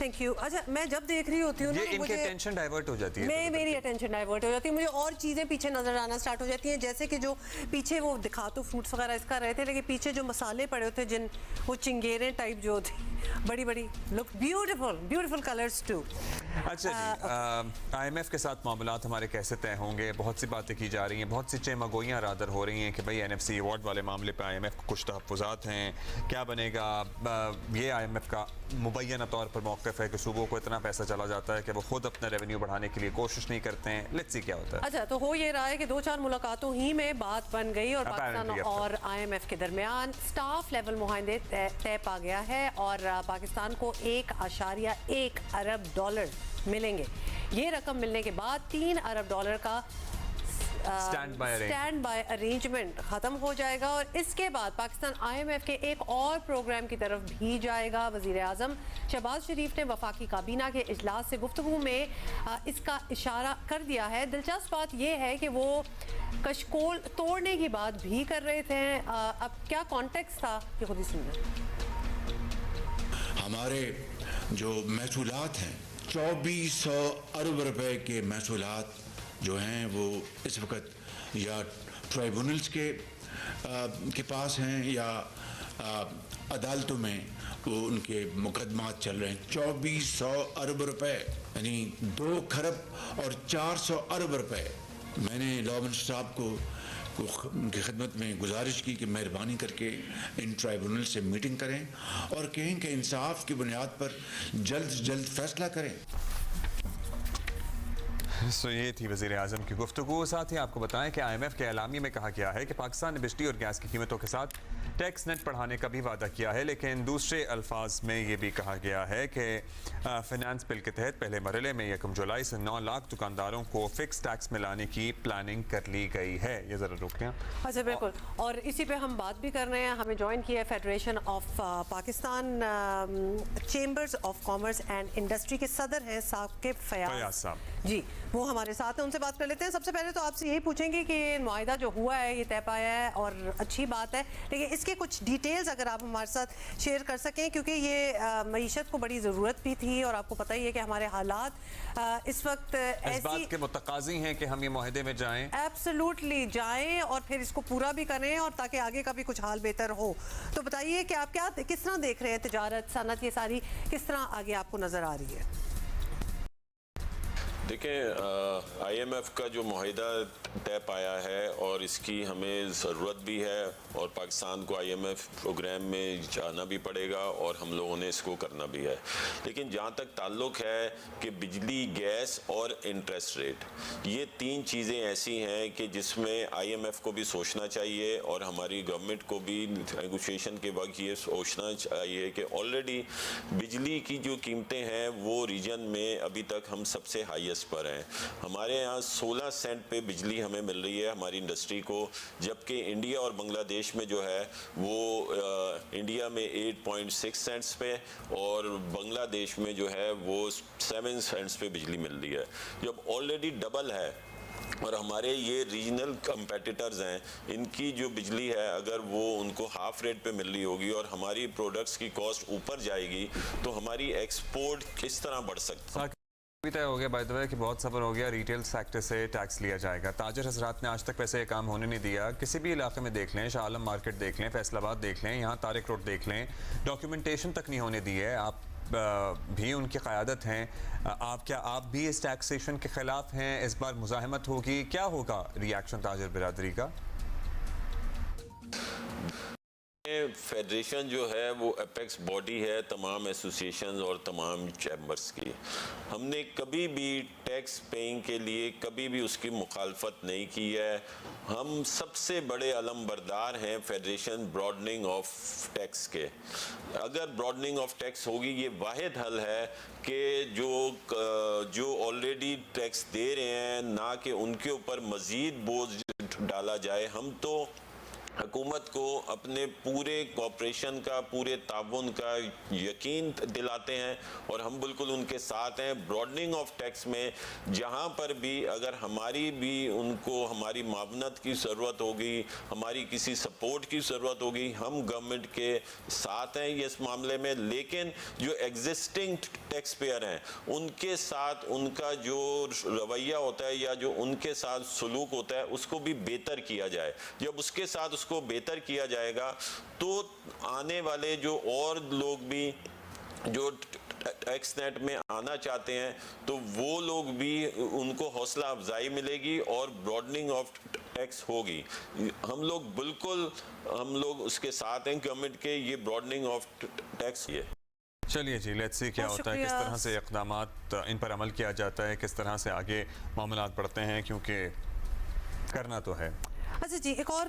Thank you. अच्छा, मैं जब देख रही होती हूँ ना, इनकी अटेंशन डाइवर्ट हो जाती है, मेरी अटेंशन डाइवर्ट हो जाती है, मुझे और चीज़ें पीछे नजर आना स्टार्ट हो जाती हैं। जैसे कि जो पीछे वो दिखा तो फ्रूट्स वगैरह इसका रहे थे, लेकिन पीछे जो मसाले पड़े होते जिन वो चिंगेरे टाइप जो होती बड़ी बड़ी, लुक ब्यूटीफुल कलर्स टू। अच्छा जी, IMF के साथ मामलात हमारे कैसे तय होंगे? बहुत सी बातें की जा रही हैं, बहुत सी चेमगोइयाँ रादर हो रही हैं कि भाई NFC अवार्ड वाले मामले पे IMF को कुछ तहफ़्फ़ुज़ात हैं, क्या बनेगा? ये IMF का मुबैना तौर पर मौक़िफ़ है कि सूबों को इतना पैसा चला जाता है कि वो खुद अपना रेवेन्यू बढ़ाने के लिए कोशिश नहीं करते हैं। लेट्स सी क्या होता है। अच्छा, तो हो ये रहा है कि 2-4 मुलाकातों ही में बात बन गई और पाकिस्तान और IMF के दरमियान स्टाफ लेवल मुआहदे तय पा गया है और पाकिस्तान को 1.1 अरब डॉलर मिलेंगे। ये रकम मिलने के बाद 3 अरब डॉलर का स्टैंड बाय अरेंजमेंट खत्म हो जाएगा और इसके बाद पाकिस्तान IMF के एक और प्रोग्राम की तरफ भी जाएगा। वजीर आजम शहबाज शरीफ ने वफाकी काबीना के इजलास से गुफ्तगू में इसका इशारा कर दिया है। दिलचस्प बात यह है कि वो कशकोल तोड़ने की बात भी कर रहे थे। अब क्या कॉन्टेक्स्ट था ये खुद ही सुनिए। हमारे जो महसूलात हैं, 2400 अरब रुपए के महसूलात जो हैं वो इस वक्त या ट्राइब्यूनल्स के पास हैं या अदालतों में वो उनके मुकदमात चल रहे हैं। 2400 अरब रुपए यानी 2 खरब और 400 अरब रुपए। मैंने लॉ मिनिस्टर साहब को उनकी खिदमत में गुजारिश की कि मेहरबानी करके इन ट्राइब्यूनल से मीटिंग करें और कहें कि इंसाफ की बुनियाद पर जल्द से जल्द फैसला करें। ये थी वज़ीर आज़म की गुफ्तगू। साथ ही आपको बताएं कि IMF के एलामी में कहा गया है कि पाकिस्तान ने बिजली और गैस की कीमतों के साथ टैक्स नेट बढ़ाने का भी वादा किया है, लेकिन दूसरे अल्फाज में ये भी कहा गया है कि फिनांस बिल के तहत पहले मरहले में 1 जुलाई से 9 लाख दुकानदारों को फिक्स टैक्स में लाने की प्लानिंग कर ली गई है। ये ज़रा रुकते हैं। अच्छा, बिल्कुल, और इसी पे हम बात भी कर रहे हैं। हमें ज्वाइन किया है federation of Pakistan chambers of commerce and industry के सदर हैं साकिब फयाज साहब जी, वो हमारे साथ हैं, उनसे बात कर लेते हैं। सबसे पहले तो आपसे यही पूछेंगे कि मुआहिदा जो हुआ है ये तय पाया है और अच्छी बात है, लेकिन इसके कुछ डिटेल्स अगर आप हमारे साथ शेयर कर सकें, क्योंकि ये मईशत को बड़ी ज़रूरत भी थी और आपको पता ही है कि हमारे हालात इस वक्त इस बात के मुतकाज़ी हैं कि हम ये मुआहिदे में जाएं। एब्सोल्युटली जाएं और फिर इसको पूरा भी करें और ताकि आगे का भी कुछ हाल बेहतर हो। तो बताइए कि आप किस तरह देख रहे हैं तिजारत सनत, ये सारी किस तरह आगे आपको नज़र आ रही है? देखें, IMF का जो मुआहिदा तय पाया है और इसकी हमें ज़रूरत भी है और पाकिस्तान को IMF प्रोग्राम में जाना भी पड़ेगा और हम लोगों ने इसको करना भी है। लेकिन जहाँ तक ताल्लुक है कि बिजली, गैस और इंटरेस्ट रेट, ये 3 चीज़ें ऐसी हैं कि जिसमें IMF को भी सोचना चाहिए और हमारी गवर्नमेंट को भी नेगोशिएशन के वक्त ये सोचना चाहिए कि ऑलरेडी बिजली की जो कीमतें हैं वो रीजन में अभी तक हम सबसे हाईएस्ट पर हैं। हमारे यहाँ 16 सेंट पे बिजली हमें मिल रही है हमारी इंडस्ट्री को, जबकि इंडिया और बांग्लादेश में जो है वो इंडिया में 8.6 सेंट्स पे और बांग्लादेश में जो है वो 7 सेंट्स पे बिजली मिल रही है, जब ऑलरेडी डबल है। और हमारे ये रीजनल कंपेटिटर्स हैं, इनकी जो बिजली है अगर वो उनको हाफ रेट पे मिल रही होगी और हमारी प्रोडक्ट्स की कॉस्ट ऊपर जाएगी तो हमारी एक्सपोर्ट किस तरह बढ़ सकती है। भी तय हो गया बाय द वे कि बहुत सब्र हो गया, रिटेल सेक्टर से टैक्स लिया जाएगा। ताजर हजरात ने आज तक वैसे ये काम होने नहीं दिया। किसी भी इलाके में देख लें, शाह आलम मार्केट देख लें, फैसलाबाद देख लें, यहाँ तारिक रोड देख लें, डॉक्यूमेंटेशन तक नहीं होने दी है। आप भी उनकी क़यादत हैं, आप भी इस टैक्सेशन के ख़िलाफ़ हैं? इस बार मुज़ाहमत होगी, क्या होगा रिएक्शन ताजर बिरादरी का? फेडरेशन जो है वो अपेक्स बॉडी है तमाम एसोसिएशन और तमाम चैम्बर्स की। हमने कभी भी टैक्स पेइंग के लिए कभी भी उसकी मुखालफत नहीं की है। हम सबसे बड़े अलमबरदार हैं फेडरेशन ब्रॉडनिंग ऑफ टैक्स के। अगर ब्रॉडनिंग ऑफ टैक्स होगी, ये वाहिद हल है कि जो ऑलरेडी टैक्स दे रहे हैं ना कि उनके ऊपर मज़ीद बोझ डाला जाए। हम तो हुकूमत को अपने पूरे कॉपरेशन का, पूरे ताउन का यकीन दिलाते हैं और हम बिल्कुल उनके साथ हैं। ब्रॉडनिंग ऑफ टैक्स में जहां पर भी अगर हमारी भी उनको हमारी मावनत की ज़रूरत होगी, हमारी किसी सपोर्ट की ज़रूरत होगी, हम गवर्नमेंट के साथ हैं ये इस मामले में। लेकिन जो एग्जिस्टिंग टैक्स पेयर हैं उनके साथ उनका जो रवैया होता है या जो उनके साथ सलूक होता है उसको भी बेहतर किया जाए। जब उसके साथ उसको बेहतर किया जाएगा तो आने वाले जो और लोग भी जो टैक्स नेट में आना चाहते हैं तो वो लोग भी उनको हौसला अफजाई मिलेगी और ब्रॉडनिंग ऑफ टैक्स होगी। हम लोग उसके साथ हैं गवर्नमेंट के, ये ब्रॉडनिंग ऑफ टैक्स ये। चलिए जी, लेट्स सी क्या होता है, किस तरह से इक़दामात इन पर अमल किया जाता है, किस तरह से आगे मामलात बढ़ते हैं, क्योंकि करना तो है। अच्छा जी, एक और